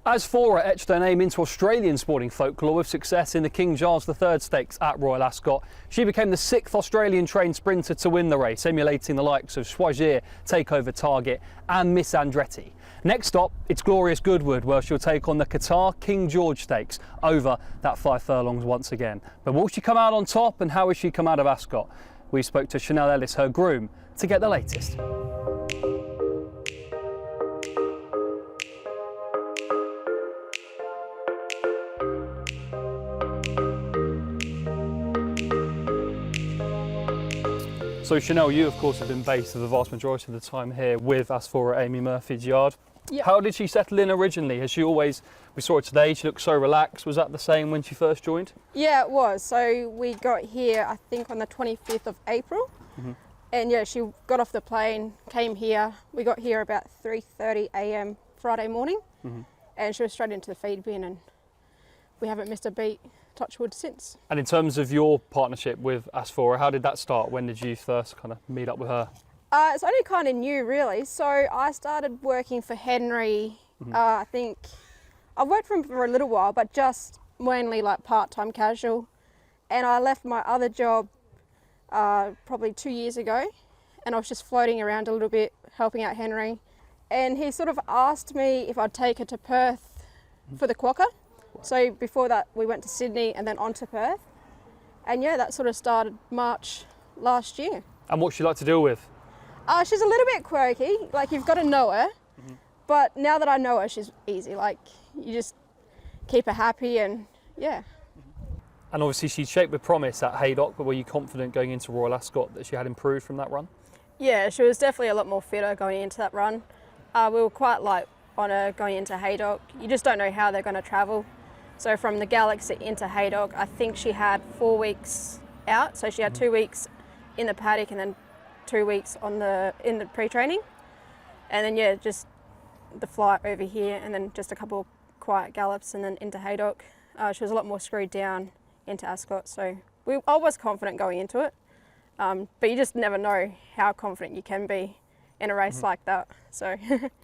Asfoora etched her name into Australian sporting folklore with success in the King Charles III Stakes at Royal Ascot. She became the 6th Australian-trained sprinter to win the race, emulating the likes of Choisir, Takeover Target and Miss Andretti. Next stop, it's Glorious Goodwood, where she'll take on the Qatar King George Stakes over that 5 furlongs once again. But will she come out on top, and how has she come out of Ascot? We spoke to Chenelle Ellis, her groom, to get the latest. So Chenelle, you of course have been based for the vast majority of the time here with Asfoora Amy Murphy's yard. Yep. How did she settle in originally? Has she always, we saw her today, she looked so relaxed. Was that the same when she first joined? Yeah, it was. So we got here, I think on the 25th of April. And yeah, she got off the plane, came here. We got here about 3:30 a.m. Friday morning. And she was straight into the feed bin, and we haven't missed a beat, touch wood, since. And in terms of your partnership with Asfoora, how did that start? When did you first kind of meet up with her? It's only kind of new, really. So I started working for Henry. I think I've worked for him for a little while, but just mainly like part-time casual. And I left my other job probably 2 years ago, and I was just floating around a little bit, helping out Henry. And he sort of asked me if I'd take her to Perth for the quokka. So before that, we went to Sydney and then on to Perth. And yeah, that sort of started March last year. And what's she like to deal with? She's a little bit quirky, like you've got to know her. But now that I know her, she's easy. Like you just keep her happy, and yeah. And obviously she's shaped with promise at Haydock, but were you confident going into Royal Ascot that she had improved from that run? Yeah, she was definitely a lot more fitter going into that run. We were quite light on her going into Haydock. You just don't know how they're going to travel. So from the Galaxy into Haydock, I think she had 4 weeks out. So she had 2 weeks in the paddock and then 2 weeks in the pre-training. And then yeah, just the flight over here and then just a couple of quiet gallops and then into Haydock. She was a lot more screwed down into Ascot. So I was confident going into it. But you just never know how confident you can be in a race like that. So.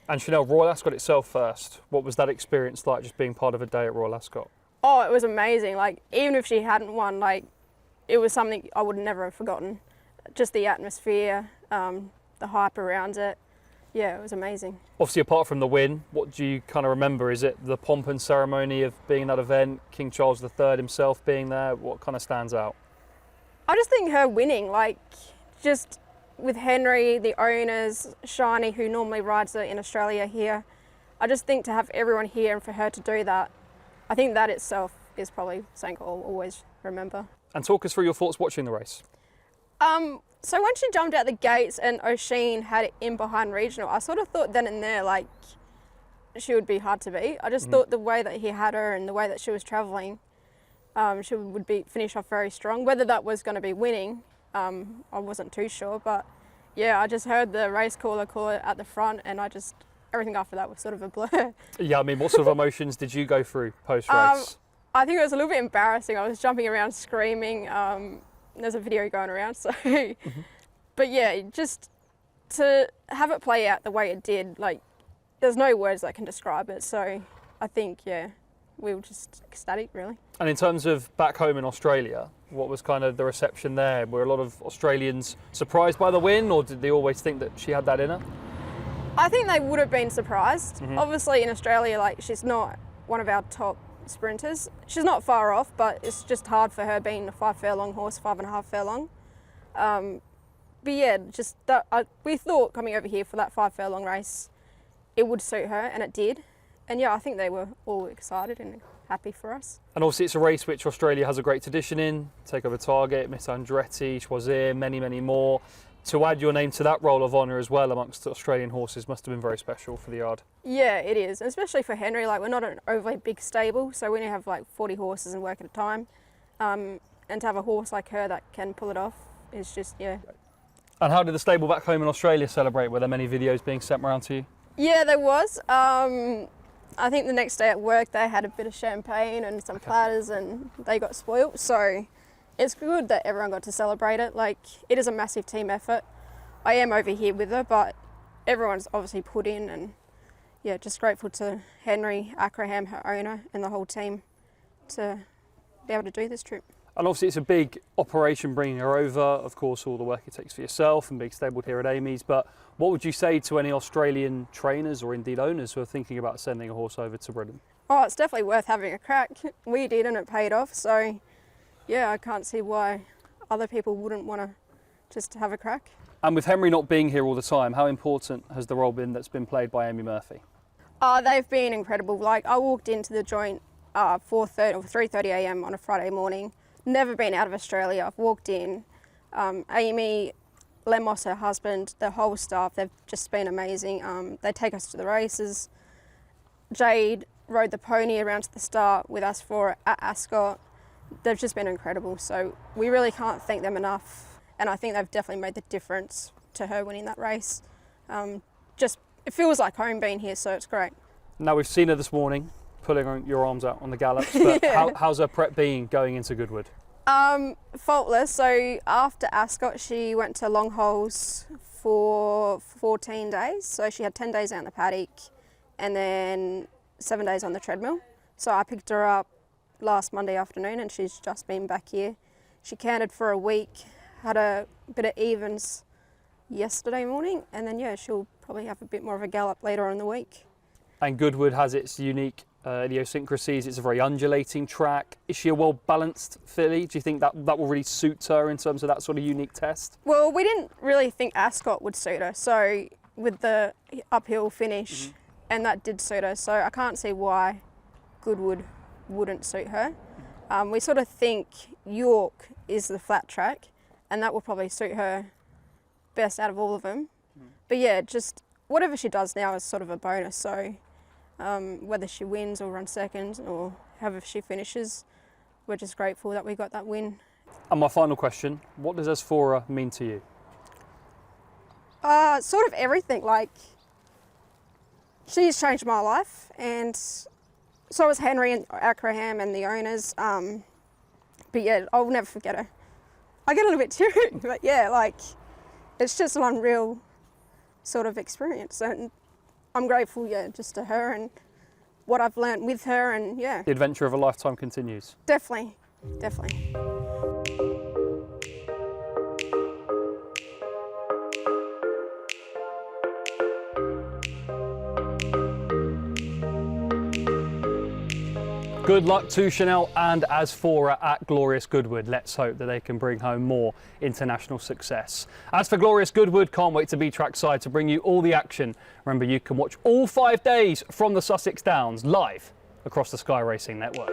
And Chenelle, Royal Ascot itself first, what was that experience like, just being part of a day at Royal Ascot? Oh, it was amazing. Like even if she hadn't won, like it was something I would never have forgotten. Just the atmosphere, the hype around it. Yeah, it was amazing. Obviously, apart from the win, what do you kind of remember? Is it the pomp and ceremony of being at that event, King Charles III himself being there? What kind of stands out? I just think her winning, like just with Henry, the owners, Shiny, who normally rides it in Australia here. I just think to have everyone here and for her to do that, I think that itself is probably something I'll always remember. And talk us through your thoughts watching the race. So when she jumped out the gates and O'Sheen had it in behind regional, I sort of thought then and there, like, she would be hard to beat. I just thought the way that he had her and the way that she was travelling, she would finish off very strong. Whether that was going to be winning, I wasn't too sure, but yeah, I just heard the race caller call it at the front, and everything after that was sort of a blur. Yeah, I mean, what sort of emotions did you go through post-race? I think it was a little bit embarrassing. I was jumping around screaming. There's a video going around, so. But yeah, just to have it play out the way it did, like, there's no words that can describe it. So I think, yeah, we were just ecstatic, really. And in terms of back home in Australia, what was kind of the reception there? Were a lot of Australians surprised by the win, or did they always think that she had that in her? I think they would have been surprised. Obviously in Australia, like, she's not one of our top sprinters. She's not far off, but it's just hard for her being a 5 furlong horse, 5.5 furlong. But yeah, just that, we thought coming over here for that 5 furlong race, it would suit her, and it did. And yeah, I think they were all excited and happy for us. And obviously it's a race which Australia has a great tradition in. Takeover Target, Miss Andretti, Choisir, many, many more. To add your name to that roll of honour as well amongst the Australian horses must have been very special for the yard. Yeah, it is, and especially for Henry. Like, we're not an overly big stable, so we only have like 40 horses and work at a time. And to have a horse like her that can pull it off is just, yeah. And how did the stable back home in Australia celebrate? Were there many videos being sent around to you? Yeah, there was. I think the next day at work they had a bit of champagne and some platters, and they got spoilt. So it's good that everyone got to celebrate it. Like, it is a massive team effort. I am over here with her, but everyone's obviously put in, and yeah, just grateful to Henry Ackerham, her owner, and the whole team to be able to do this trip. And obviously it's a big operation bringing her over, of course all the work it takes for yourself and being stabled here at Amy's, but what would you say to any Australian trainers or indeed owners who are thinking about sending a horse over to Britain? Oh, it's definitely worth having a crack. We did and it paid off, so yeah, I can't see why other people wouldn't want to just have a crack. And with Henry not being here all the time, how important has the role been that's been played by Amy Murphy? They've been incredible. Like, I walked into the joint 4:30 or 3:30 a.m. on a Friday morning. Never been out of Australia. I've walked in. Amy, Lemos, her husband, the whole staff, they've just been amazing. They take us to the races. Jade rode the pony around to the start with Asfoora at Ascot. They've just been incredible. So we really can't thank them enough. And I think they've definitely made the difference to her winning that race. It feels like home being here, so it's great. Now we've seen her this morning, pulling your arms out on the gallops, but Yeah. how's her prep been going into Goodwood? Faultless. So after Ascot, she went to long holes for 14 days. So she had 10 days out in the paddock and then 7 days on the treadmill. So I picked her up last Monday afternoon and she's just been back here. She cantered for a week, had a bit of evens yesterday morning, and then yeah, she'll probably have a bit more of a gallop later on in the week. And Goodwood has its unique idiosyncrasies. It's a very undulating track. Is she a well-balanced filly? Do you think that will really suit her in terms of that sort of unique test? Well, we didn't really think Ascot would suit her, so with the uphill finish, and that did suit her, so I can't see why Goodwood wouldn't suit her. We sort of think York is the flat track, and that will probably suit her best out of all of them. But yeah, just whatever she does now is sort of a bonus, so whether she wins or runs second or however she finishes, we're just grateful that we got that win. And my final question, what does Asfoora mean to you? Sort of everything. Like, she's changed my life, and so has Henry and Ackerham and the owners. But yeah, I'll never forget her. I get a little bit teary, but yeah, like, it's just an unreal sort of experience, and I'm grateful, yeah, just to her and what I've learnt with her, and yeah. The adventure of a lifetime continues. Definitely, definitely. Good luck to Chenelle and Asfoora at Glorious Goodwood. Let's hope that they can bring home more international success. As for Glorious Goodwood, can't wait to be trackside to bring you all the action. Remember, you can watch all 5 days from the Sussex Downs live across the Sky Racing Network.